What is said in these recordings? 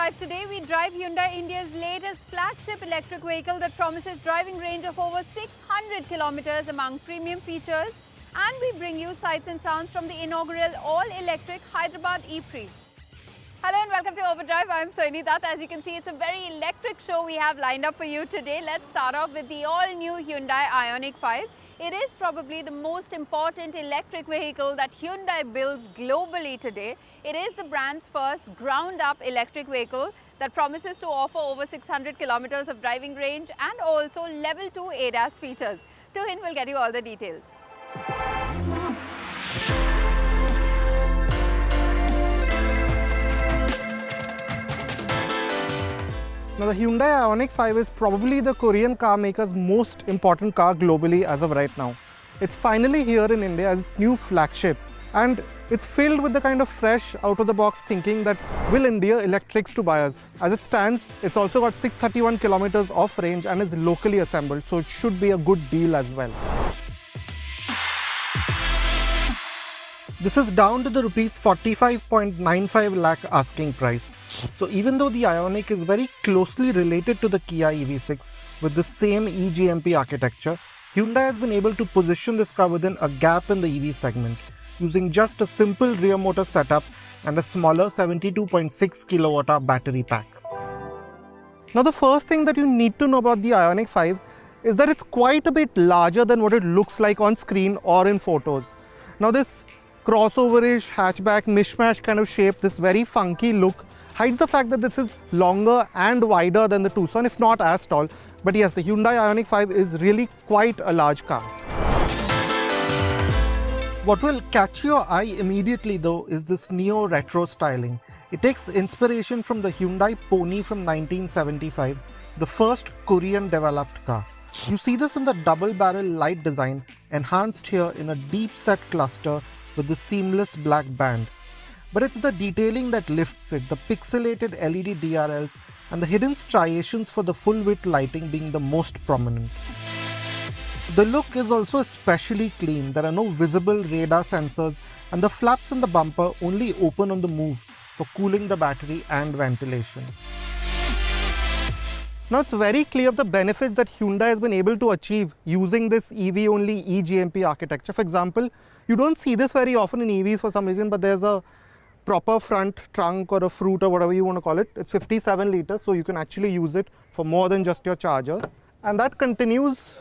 Overdrive. Today we drive Hyundai India's latest flagship electric vehicle that promises driving range of over 600 kilometers among premium features. And we bring you sights and sounds from the inaugural all-electric Hyderabad e-prix. Hello and welcome to Overdrive. I'm Soini Dutt. As you can see, it's a very electric show we have lined up for you today. Let's start off with the all-new Hyundai IONIQ 5. It is probably the most important electric vehicle that Hyundai builds globally today. It is the brand's first ground-up electric vehicle that promises to offer over 600 kilometers of driving range and also level 2 ADAS features. Tuhin will get you all the details. Now, the Hyundai IONIQ 5 is probably the Korean car maker's most important car globally as of right now. It's finally here in India as its new flagship, and it's filled with the kind of fresh, out-of-the-box thinking that will endear electrics to buyers. As it stands, it's also got 631 kilometers of range and is locally assembled, so it should be a good deal as well. This is down to the rupees 45.95 lakh asking price. So even though the IONIQ is very closely related to the Kia EV6 with the same eGMP architecture, Hyundai has been able to position this car within a gap in the EV segment using just a simple rear motor setup and a smaller 72.6 kilowatt-hour battery pack. Now, the first thing that you need to know about the IONIQ 5 is that it's quite a bit larger than what it looks like on screen or in photos. Now, this crossover-ish hatchback mishmash kind of shape, this very funky look, hides the fact that this is longer and wider than the Tucson, if not as tall. But yes, the Hyundai IONIQ 5 is really quite a large car. What will catch your eye immediately though is this neo-retro styling. It takes inspiration from the Hyundai Pony from 1975, the first Korean developed car. You see this in the double-barrel light design, enhanced here in a deep-set cluster with the seamless black band. But it's the detailing that lifts it, the pixelated LED DRLs and the hidden striations for the full-width lighting being the most prominent. The look is also especially clean. There are no visible radar sensors and the flaps in the bumper only open on the move for cooling the battery and ventilation. Now, it's very clear the benefits that Hyundai has been able to achieve using this EV-only eGMP architecture. For example, you don't see this very often in EVs for some reason, but there's a proper front trunk or a fruit or whatever you want to call it. It's 57 liters, so you can actually use it for more than just your chargers. And that continues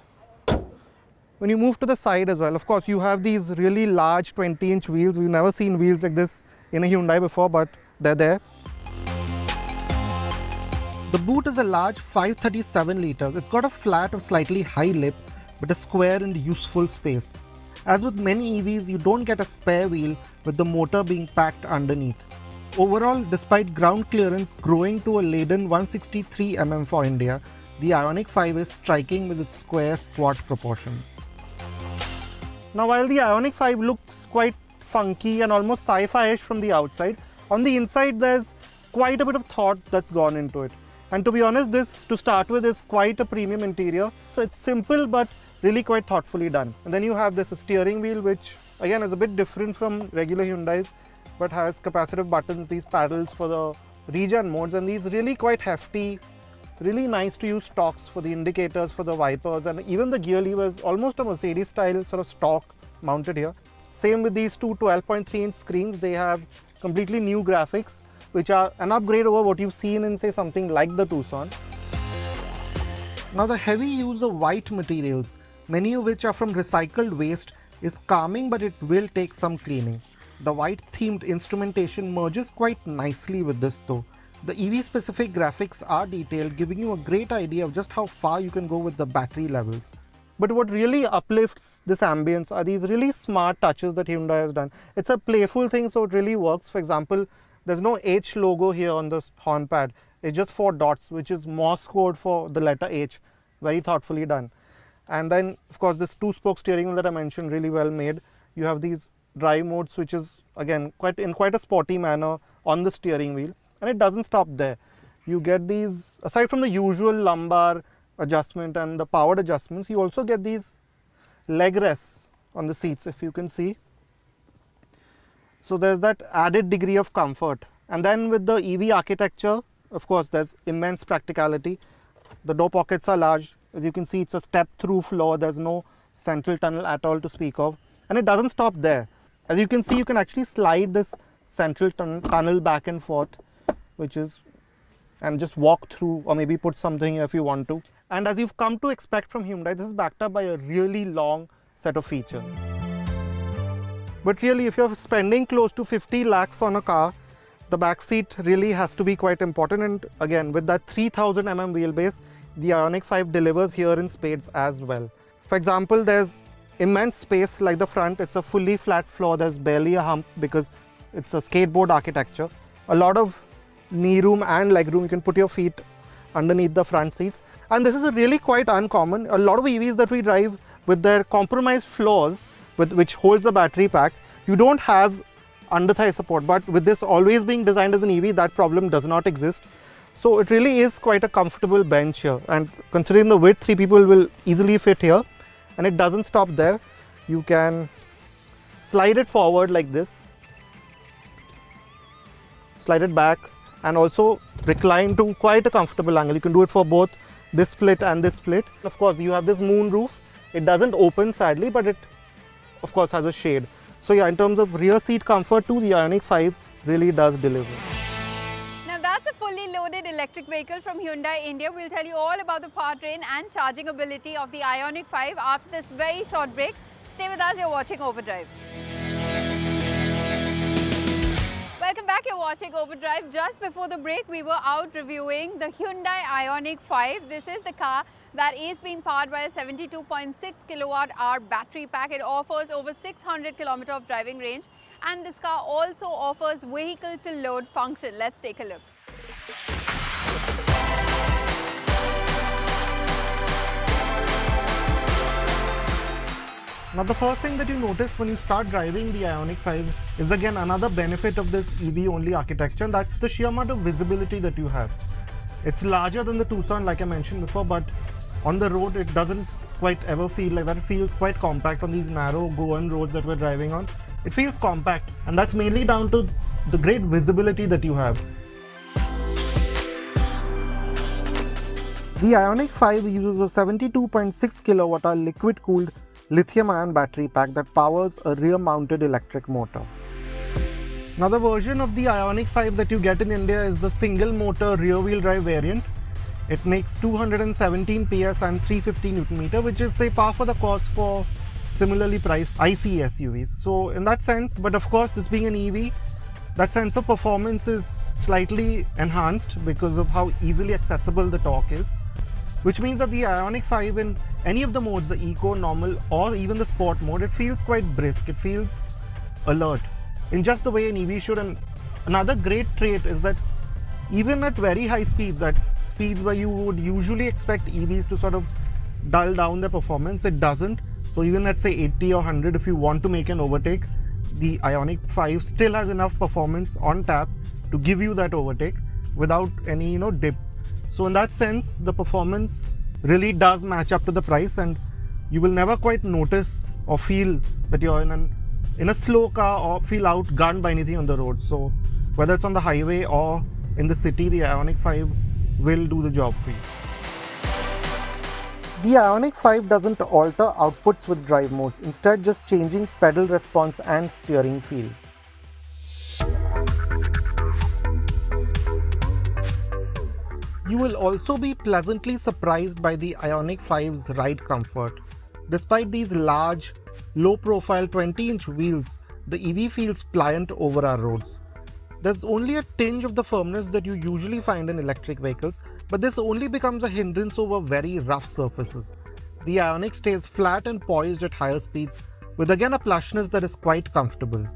when you move to the side as well. Of course, you have these really large 20-inch wheels. We've never seen wheels like this in a Hyundai before, but they're there. The boot is a large 537 liters. It's got a flat or slightly high lip, but a square and useful space. As with many EVs, you don't get a spare wheel with the motor being packed underneath. Overall, despite ground clearance growing to a laden 163 mm for India, the IONIQ 5 is striking with its square squat proportions. Now, while the IONIQ 5 looks quite funky and almost sci-fi-ish from the outside, on the inside there's quite a bit of thought that's gone into it. And to be honest, this to start with is quite a premium interior. So it's simple but really quite thoughtfully done. And then you have this steering wheel, which again is a bit different from regular Hyundais, but has capacitive buttons, these paddles for the regen modes, and these really quite hefty, really nice to use stalks for the indicators, for the wipers, and even the gear levers, almost a Mercedes style sort of stalk mounted here. Same with these two 12.3-inch screens. They have completely new graphics, which are an upgrade over what you've seen in, say, something like the Tucson. Now, the heavy use of white materials, many of which are from recycled waste, is calming, but it will take some cleaning. The white-themed instrumentation merges quite nicely with this though. The EV-specific graphics are detailed, giving you a great idea of just how far you can go with the battery levels. But what really uplifts this ambience are these really smart touches that Hyundai has done. It's a playful thing, so it really works. For example, there's no H logo here on the horn pad. It's just 4 dots, which is Morse code for the letter H. Very thoughtfully done. And then, of course, this 2-spoke steering wheel that I mentioned, really well made. You have these drive mode switches, again, in quite a sporty manner on the steering wheel. And it doesn't stop there. You get these, aside from the usual lumbar adjustment and the powered adjustments, you also get these leg rests on the seats, if you can see. So there's that added degree of comfort. And then with the EV architecture, of course, there's immense practicality. The door pockets are large. As you can see, it's a step-through floor. There's no central tunnel at all to speak of. And it doesn't stop there. As you can see, you can actually slide this central tunnel back and forth, and just walk through, or maybe put something here if you want to. And as you've come to expect from Hyundai, this is backed up by a really long set of features. But really, if you're spending close to 50 lakhs on a car, the back seat really has to be quite important. And again, with that 3000 mm wheelbase, the IONIQ 5 delivers here in spades as well. For example, there's immense space like the front. It's a fully flat floor. There's barely a hump because it's a skateboard architecture. A lot of knee room and leg room. You can put your feet underneath the front seats. And this is really quite uncommon. A lot of EVs that we drive with their compromised floors, which holds the battery pack, you don't have under thigh support. But with this always being designed as an EV, that problem does not exist. So it really is quite a comfortable bench here. And considering the width, 3 people will easily fit here. And it doesn't stop there. You can slide it forward like this, slide it back, and also recline to quite a comfortable angle. You can do it for both this split and this split. Of course, you have this moon roof. It doesn't open sadly, but it of course has a shade. So yeah, in terms of rear seat comfort too, the IONIQ 5 really does deliver. Now that's a fully loaded electric vehicle from Hyundai India. We'll tell you all about the powertrain and charging ability of the IONIQ 5 after this very short break. Stay with us, you're watching Overdrive. Welcome back, you're watching Overdrive. Just before the break, we were out reviewing the Hyundai IONIQ 5. This is the car that is being powered by a 72.6 kilowatt-hour battery pack. It offers over 600 kilometers of driving range. And this car also offers vehicle-to-load function. Let's take a look. Now the first thing that you notice when you start driving the IONIQ 5 is again another benefit of this EV-only architecture, and that's the sheer amount of visibility that you have. It's larger than the Tucson, like I mentioned before, but on the road it doesn't quite ever feel like that. It feels quite compact on these narrow Goan roads that we're driving on. It feels compact, and that's mainly down to the great visibility that you have. The IONIQ 5 uses a 72.6 kilowatt-hour liquid-cooled lithium-ion battery pack that powers a rear-mounted electric motor. Now the version of the IONIQ 5 that you get in India is the single-motor rear-wheel drive variant. It makes 217 PS and 350 Nm, which is say par for the course for similarly priced ICE SUVs. So in that sense, but of course this being an EV, that sense of performance is slightly enhanced because of how easily accessible the torque is, which means that the IONIQ 5 in any of the modes, the Eco, Normal or even the Sport mode, it feels quite brisk, it feels alert in just the way an EV should. And another great trait is that even at very high speeds, that speeds where you would usually expect EVs to sort of dull down their performance, it doesn't. So even at say 80 or 100, if you want to make an overtake, the IONIQ 5 still has enough performance on tap to give you that overtake without any dip. So in that sense, the performance really does match up to the price, and you will never quite notice or feel that you're in a slow car or feel outgunned by anything on the road. So whether it's on the highway or in the city, the IONIQ 5 will do the job for you. The IONIQ 5 doesn't alter outputs with drive modes, instead just changing pedal response and steering feel. You will also be pleasantly surprised by the IONIQ 5's ride comfort. Despite these large, low-profile 20-inch wheels, the EV feels pliant over our roads. There's only a tinge of the firmness that you usually find in electric vehicles, but this only becomes a hindrance over very rough surfaces. The IONIQ stays flat and poised at higher speeds, with again a plushness that is quite comfortable.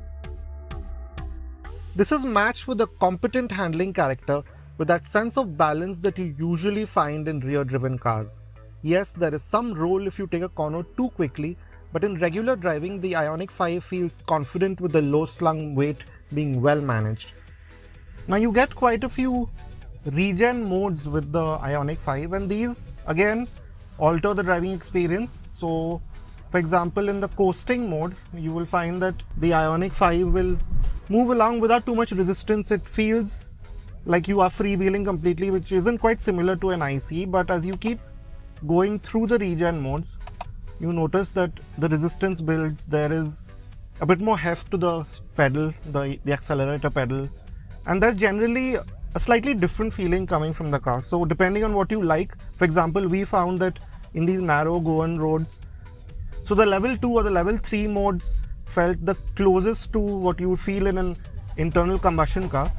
This is matched with a competent handling character, with that sense of balance that you usually find in rear-driven cars. Yes, there is some roll if you take a corner too quickly, but in regular driving, the IONIQ 5 feels confident with the low-slung weight being well managed. Now you get quite a few regen modes with the IONIQ 5, and these again alter the driving experience. So for example, in the coasting mode, you will find that the IONIQ 5 will move along without too much resistance. It feels like you are freewheeling completely, which isn't quite similar to an ICE, but as you keep going through the regen modes, you notice that the resistance builds, there is a bit more heft to the pedal, the accelerator pedal, and there's generally a slightly different feeling coming from the car. So depending on what you like, for example, we found that in these narrow Goan roads, so the level 2 or the level 3 modes felt the closest to what you would feel in an internal combustion car.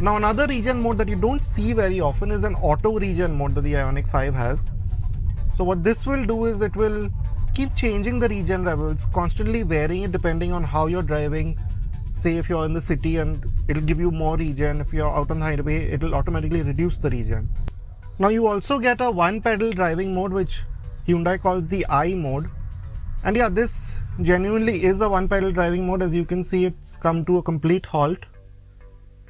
Now another regen mode that you don't see very often is an auto regen mode that the IONIQ 5 has. So what this will do is it will keep changing the regen levels, constantly varying it depending on how you're driving. Say if you're in the city and it'll give you more regen, if you're out on the highway, it'll automatically reduce the regen. Now you also get a one pedal driving mode, which Hyundai calls the I mode. And yeah, this genuinely is a one pedal driving mode. As you can see, it's come to a complete halt.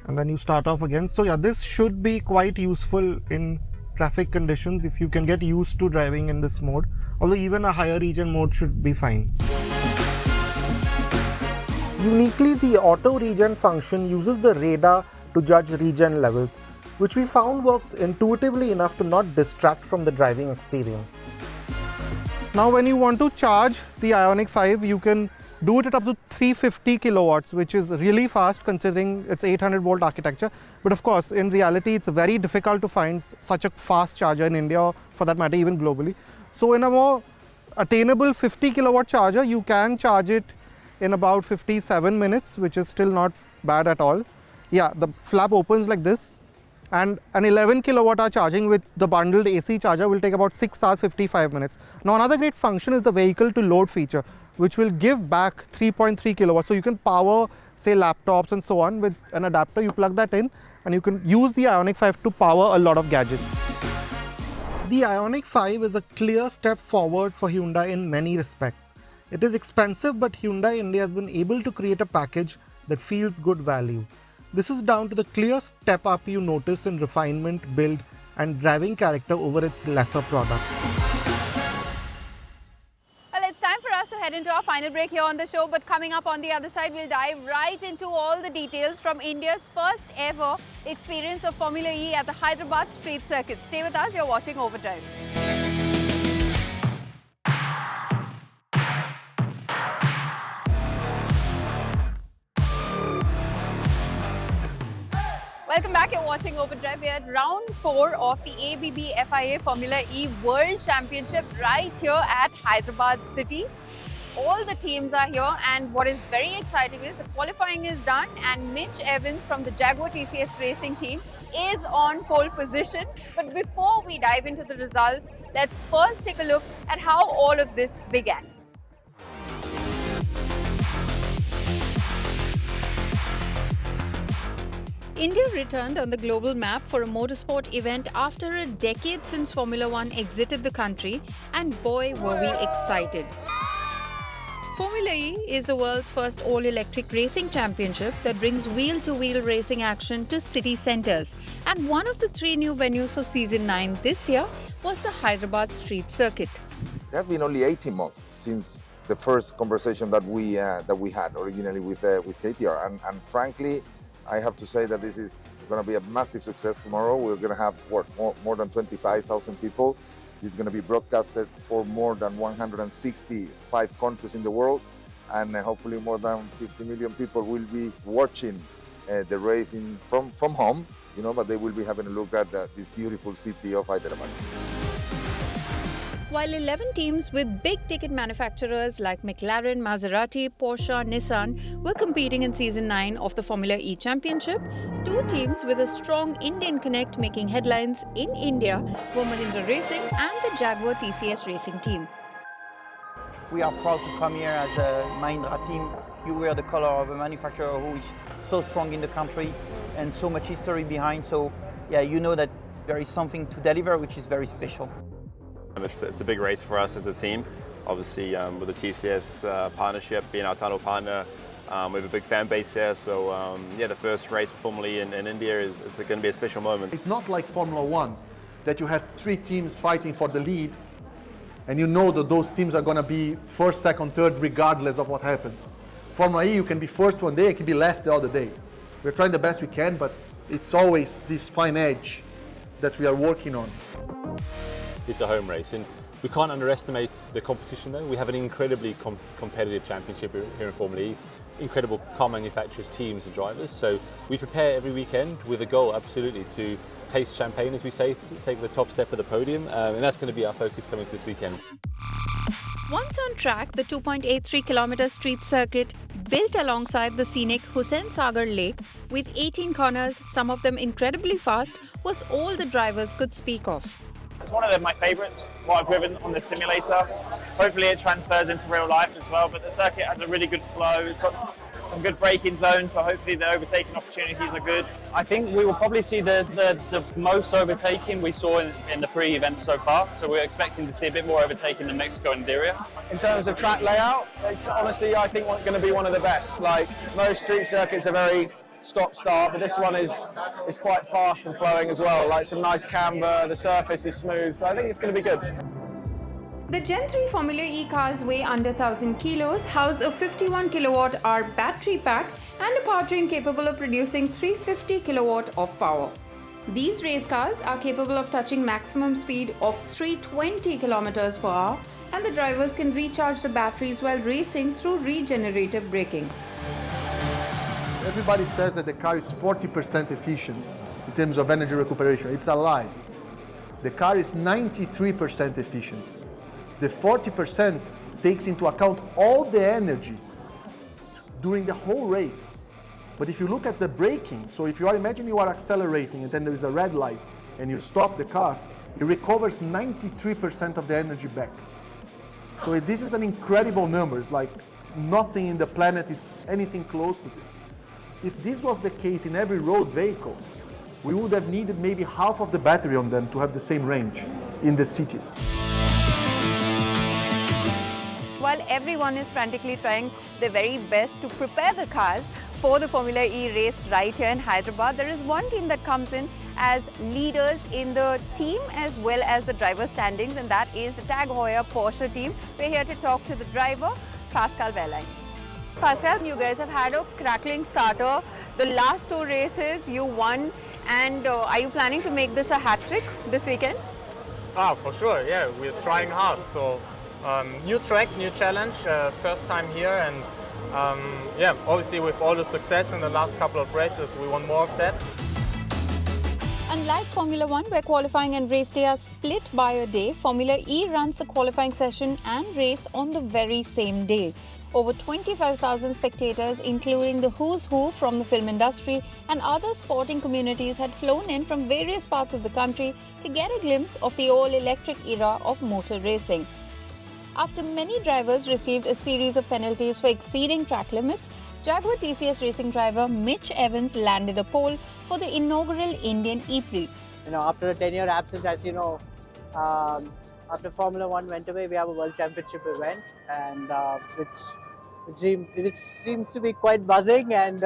And then you start off again. So yeah, this should be quite useful in traffic conditions if you can get used to driving in this mode. Although even a higher regen mode should be fine. Uniquely, the auto regen function uses the radar to judge regen levels, which we found works intuitively enough to not distract from the driving experience. Now when you want to charge the IONIQ 5, you can do it at up to 350 kilowatts, which is really fast considering its 800 volt architecture. But of course, in reality, it's very difficult to find such a fast charger in India, or for that matter, even globally. So in a more attainable 50 kilowatt charger, you can charge it in about 57 minutes, which is still not bad at all. Yeah, the flap opens like this. And an 11 kilowatt hour charging with the bundled AC charger will take about 6 hours 55 minutes. Now another great function is the vehicle to load feature, which will give back 3.3 kilowatts. So you can power, say, laptops and so on with an adapter. You plug that in and you can use the IONIQ 5 to power a lot of gadgets. The IONIQ 5 is a clear step forward for Hyundai in many respects. It is expensive, but Hyundai India has been able to create a package that feels good value. This is down to the clear step up you notice in refinement, build and driving character over its lesser products. Well, it's time for us to head into our final break here on the show, but coming up on the other side, we'll dive right into all the details from India's first ever experience of Formula E at the Hyderabad street circuit. Stay with us, you're watching Overdrive. Welcome back, you're watching Overdrive. We're at round 4 of the ABB FIA Formula E World Championship right here at Hyderabad City. All the teams are here, and what is very exciting is the qualifying is done and Mitch Evans from the Jaguar TCS Racing team is on pole position. But before we dive into the results, let's first take a look at how all of this began. India returned on the global map for a motorsport event after a decade since Formula One exited the country, and boy were we excited. Formula E is the world's first all-electric racing championship that brings wheel-to-wheel racing action to city centres, and one of the 3 new venues for Season 9 this year was the Hyderabad street circuit. It has been only 18 months since the first conversation that we had originally with KTR, and frankly, I have to say that this is going to be a massive success tomorrow. We're going to have more than 25,000 people. This is going to be broadcasted for more than 165 countries in the world, and hopefully more than 50 million people will be watching the racing from home, but they will be having a look at this beautiful city of Hyderabad. While 11 teams with big-ticket manufacturers like McLaren, Maserati, Porsche, Nissan were competing in Season 9 of the Formula E Championship, 2 teams with a strong Indian connect making headlines in India were Mahindra Racing and the Jaguar TCS Racing team. We are proud to come here as a Mahindra team. You wear the color of a manufacturer who is so strong in the country and so much history behind. So yeah, you know that there is something to deliver which is very special. It's a big race for us as a team. Obviously, with the TCS partnership being our title partner, we have a big fan base here. So yeah, the first race for Formula E in India is going to be a special moment. It's not like Formula One, that you have 3 teams fighting for the lead, and you know that those teams are going to be first, second, third, regardless of what happens. Formula E, you can be first one day, it can be last the other day. We're trying the best we can, but it's always this fine edge that we are working on. It's a home race, and we can't underestimate the competition though. We have an incredibly competitive championship here in Formula E, incredible car manufacturers, teams and drivers. So we prepare every weekend with a goal, absolutely, to taste champagne, as we say, to take the top step of the podium, and that's going to be our focus coming to this weekend. Once on track, the 2.83-kilometer street circuit, built alongside the scenic Hussain Sagar Lake, with 18 corners, some of them incredibly fast, was all the drivers could speak of. It's one of my favourites, what I've driven on the simulator. Hopefully it transfers into real life as well, but the circuit has a really good flow. It's got some good braking zones, so hopefully the overtaking opportunities are good. I think we will probably see the most overtaking we saw in the pre-event so far, so we're expecting to see a bit more overtaking than Mexico and Diriyah. In terms of track layout, it's honestly, I think, going to be one of the best. Like, most street circuits are very stop-start, but this one is quite fast and flowing as well. Like, some nice camber, the surface is smooth, so I think it's going to be good. The Gen 3 Formula E cars weigh under 1,000 kilos, house a 51 kilowatt-hour battery pack and a powertrain capable of producing 350 kilowatt of power. These race cars are capable of touching maximum speed of 320 kilometers per hour, and the drivers can recharge the batteries while racing through regenerative braking. Everybody says that the car is 40% efficient in terms of energy recuperation. It's a lie. The car is 93% efficient. The 40% takes into account all the energy during the whole race. But if you look at the braking, so if you imagine you are accelerating and then there is a red light and you stop the car, it recovers 93% of the energy back. So this is an incredible number. It's like nothing in the planet is anything close to this. If this was the case in every road vehicle, we would have needed maybe half of the battery on them to have the same range in the cities. While everyone is frantically trying their very best to prepare the cars for the Formula E race right here in Hyderabad, there is one team that comes in as leaders in the team as well as the driver standings, and that is the Tag Heuer Porsche team. We're here to talk to the driver, Pascal Wehrlein. Pascal, you guys have had a crackling starter. The last two races you won, and are you planning to make this a hat-trick this weekend? For sure, yeah, we're trying hard. So new track, new challenge, first time here, and yeah, obviously with all the success in the last couple of races, we want more of that. Unlike Formula 1, where qualifying and race day are split by a day, Formula E runs the qualifying session and race on the very same day. Over 25,000 spectators, including the who's who from the film industry and other sporting communities, had flown in from various parts of the country to get a glimpse of the all-electric era of motor racing. After many drivers received a series of penalties for exceeding track limits, Jaguar TCS racing driver Mitch Evans landed a pole for the inaugural Indian E-prix. After a 10-year absence, as you know, after Formula 1 went away, we have a World Championship event, and which seems to be quite buzzing and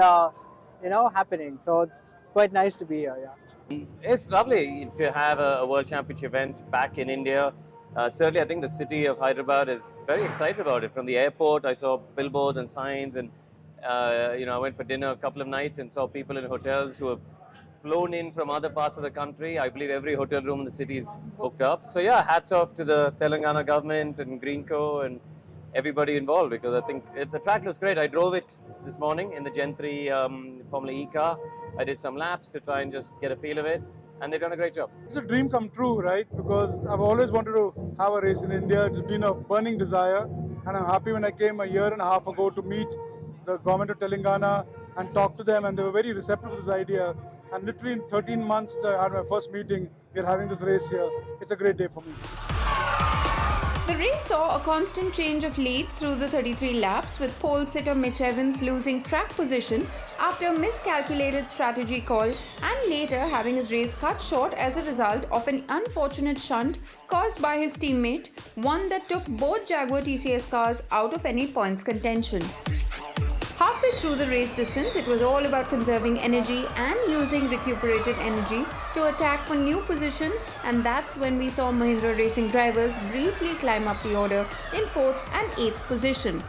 happening. So it's quite nice to be here. Yeah. It's lovely to have a World Championship event back in India. Certainly, I think the city of Hyderabad is very excited about it. From the airport, I saw billboards and signs, and I went for dinner a couple of nights and saw people in hotels who have flown in from other parts of the country. I believe every hotel room in the city is booked up. So yeah, hats off to the Telangana government and Greenco and everybody involved, because I think the track looks great. I drove it this morning in the Gen 3 Formula E car. I did some laps to try and just get a feel of it, and they've done a great job. It's a dream come true, right? Because I've always wanted to have a race in India. It's been a burning desire, and I'm happy when I came a year and a half ago to meet the government of Telangana and talk to them, and they were very receptive to this idea. And literally in 13 months, I had my first meeting. We're having this race here. It's a great day for me. The race saw a constant change of lead through the 33 laps, with pole sitter Mitch Evans losing track position after a miscalculated strategy call and later having his race cut short as a result of an unfortunate shunt caused by his teammate, one that took both Jaguar TCS cars out of any points contention. Halfway through the race distance, it was all about conserving energy and using recuperated energy to attack for new position, and that's when we saw Mahindra Racing drivers briefly climb up the order in 4th and 8th position.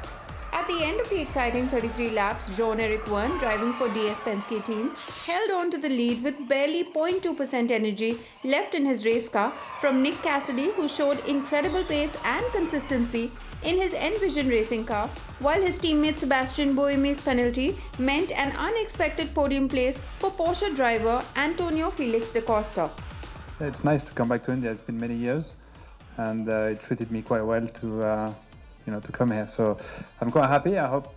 At the end of the exciting 33 laps, John-Eric Verne, driving for DS Penske team, held on to the lead with barely 0.2% energy left in his race car from Nick Cassidy, who showed incredible pace and consistency in his Envision racing car, while his teammate Sebastian Buemi's penalty meant an unexpected podium place for Porsche driver Antonio Felix da Costa. It's nice to come back to India. It's been many years, and it treated me quite well to to come here. So I'm quite happy. I hope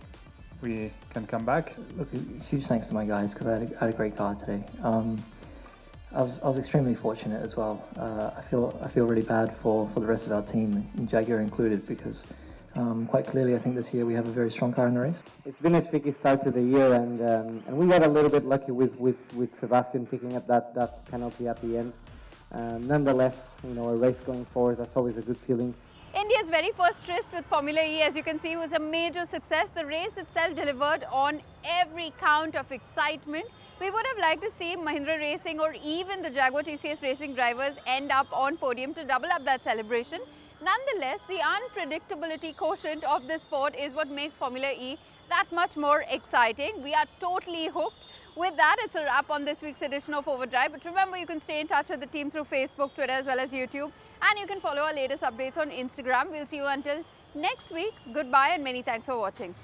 we can come back. Look, huge thanks to my guys because I had a great car today. I was extremely fortunate as well. I feel really bad for the rest of our team, Jaguar included, because quite clearly I think this year we have a very strong car in the race. It's been a tricky start to the year, and we got a little bit lucky with Sebastian picking up that penalty at the end. Nonetheless, a race going forward, that's always a good feeling. India's very first tryst with Formula E, as you can see, was a major success. The race itself delivered on every count of excitement. We would have liked to see Mahindra Racing or even the Jaguar TCS Racing drivers end up on podium to double up that celebration. Nonetheless, the unpredictability quotient of this sport is what makes Formula E that much more exciting. We are totally hooked. With that, it's a wrap on this week's edition of Overdrive. But remember, you can stay in touch with the team through Facebook, Twitter, as well as YouTube. And you can follow our latest updates on Instagram. We'll see you until next week. Goodbye and many thanks for watching.